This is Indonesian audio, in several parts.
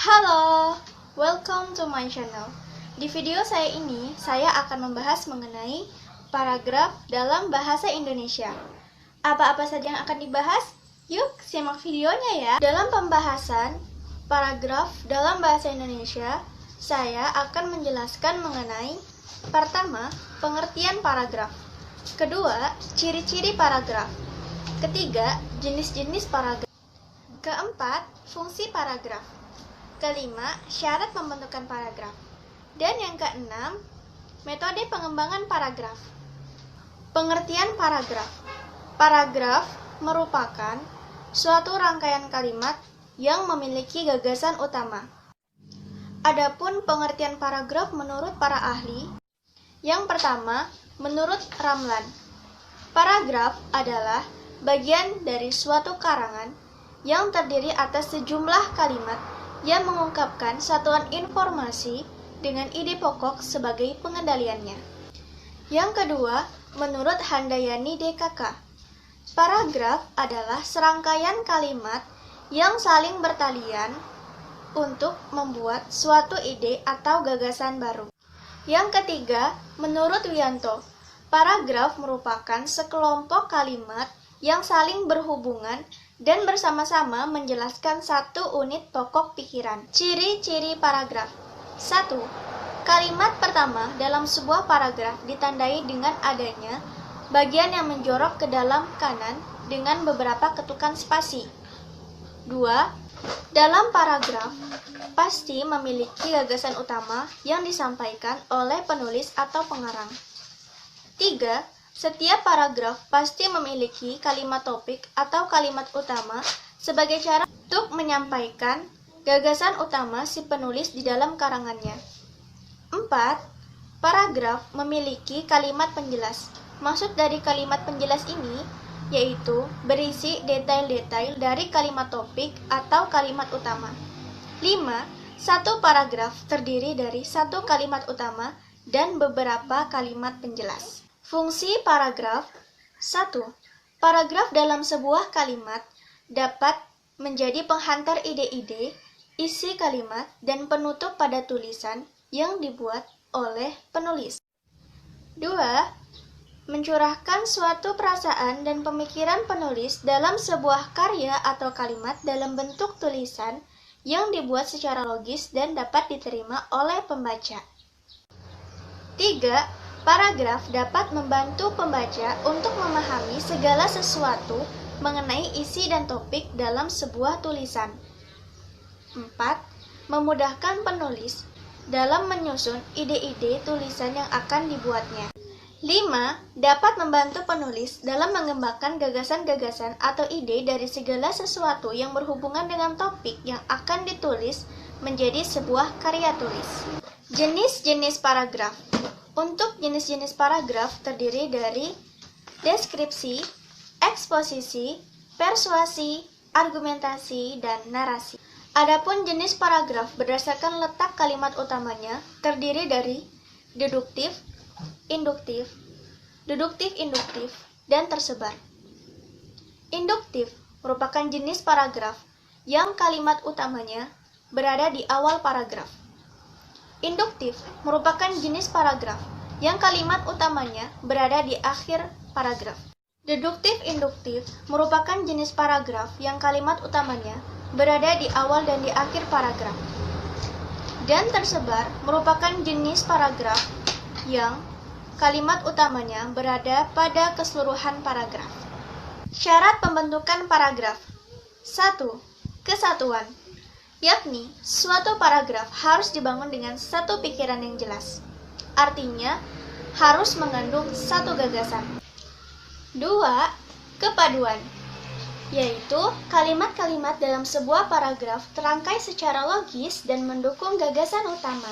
Halo, welcome to my channel. Di video saya ini, saya akan membahas mengenai paragraf dalam bahasa Indonesia. Apa-apa saja yang akan dibahas? Yuk, simak videonya ya. Dalam pembahasan paragraf dalam bahasa Indonesia, saya akan menjelaskan mengenai pertama, pengertian paragraf. Kedua, ciri-ciri paragraf. Ketiga, jenis-jenis paragraf. Keempat, fungsi paragraf. Kelima, syarat pembentukan paragraf. Dan yang keenam, metode pengembangan paragraf. Pengertian paragraf. Paragraf merupakan suatu rangkaian kalimat yang memiliki gagasan utama. Adapun pengertian paragraf menurut para ahli, yang pertama, menurut Ramlan, paragraf adalah bagian dari suatu karangan yang terdiri atas sejumlah kalimat yang mengungkapkan satuan informasi dengan ide pokok sebagai pengendaliannya. Yang kedua, menurut Handayani DKK, paragraf adalah serangkaian kalimat yang saling bertalian untuk membuat suatu ide atau gagasan baru. Yang ketiga, menurut Wiyanto, paragraf merupakan sekelompok kalimat yang saling berhubungan dan bersama-sama menjelaskan satu unit pokok pikiran. Ciri-ciri paragraf. 1. Kalimat pertama dalam sebuah paragraf ditandai dengan adanya bagian yang menjorok ke dalam kanan dengan beberapa ketukan spasi. 2. Dalam paragraf pasti memiliki gagasan utama yang disampaikan oleh penulis atau pengarang. 3. Setiap paragraf pasti memiliki kalimat topik atau kalimat utama sebagai cara untuk menyampaikan gagasan utama si penulis di dalam karangannya. 4. Paragraf memiliki kalimat penjelas. Maksud dari kalimat penjelas ini yaitu berisi detail-detail dari kalimat topik atau kalimat utama. 5. Satu paragraf terdiri dari satu kalimat utama dan beberapa kalimat penjelas. Fungsi paragraf. 1. Paragraf dalam sebuah kalimat dapat menjadi penghantar ide-ide, isi kalimat, dan penutup pada tulisan yang dibuat oleh penulis. 2. Mencurahkan suatu perasaan dan pemikiran penulis dalam sebuah karya atau kalimat dalam bentuk tulisan yang dibuat secara logis dan dapat diterima oleh pembaca. 3. Paragraf dapat membantu pembaca untuk memahami segala sesuatu mengenai isi dan topik dalam sebuah tulisan. 4. Memudahkan penulis dalam menyusun ide-ide tulisan yang akan dibuatnya. 5. Dapat membantu penulis dalam mengembangkan gagasan-gagasan atau ide dari segala sesuatu yang berhubungan dengan topik yang akan ditulis menjadi sebuah karya tulis. Jenis-jenis paragraf. Untuk jenis-jenis paragraf terdiri dari deskripsi, eksposisi, persuasi, argumentasi, dan narasi. Adapun jenis paragraf berdasarkan letak kalimat utamanya terdiri dari deduktif, induktif, deduktif-induktif, dan tersebar. Induktif merupakan jenis paragraf yang kalimat utamanya berada di awal paragraf. Induktif merupakan jenis paragraf yang kalimat utamanya berada di akhir paragraf. Deduktif-induktif merupakan jenis paragraf yang kalimat utamanya berada di awal dan di akhir paragraf. Dan tersebar merupakan jenis paragraf yang kalimat utamanya berada pada keseluruhan paragraf. Syarat pembentukan paragraf. 1. Kesatuan, yakni suatu paragraf harus dibangun dengan satu pikiran yang jelas. Artinya, harus mengandung satu gagasan. 2. Kepaduan, yaitu kalimat-kalimat dalam sebuah paragraf terangkai secara logis dan mendukung gagasan utama.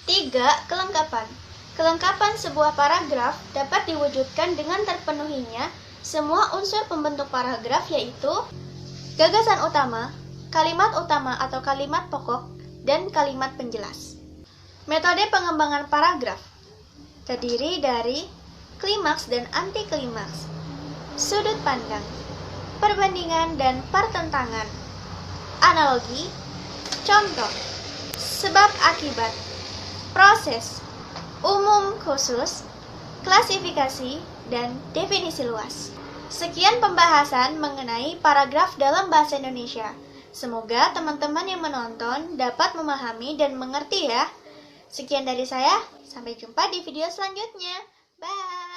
3. Kelengkapan. Kelengkapan sebuah paragraf dapat diwujudkan dengan terpenuhinya semua unsur pembentuk paragraf yaitu gagasan utama, kalimat utama atau kalimat pokok, dan kalimat penjelas. Metode pengembangan paragraf terdiri dari klimaks dan anti-klimaks, sudut pandang, perbandingan dan pertentangan, analogi, Contoh, sebab akibat, proses, umum khusus, klasifikasi, dan definisi luas. Sekian pembahasan mengenai paragraf dalam bahasa Indonesia. Semoga teman-teman yang menonton dapat memahami dan mengerti ya. Sekian dari saya, sampai jumpa di video selanjutnya. Bye!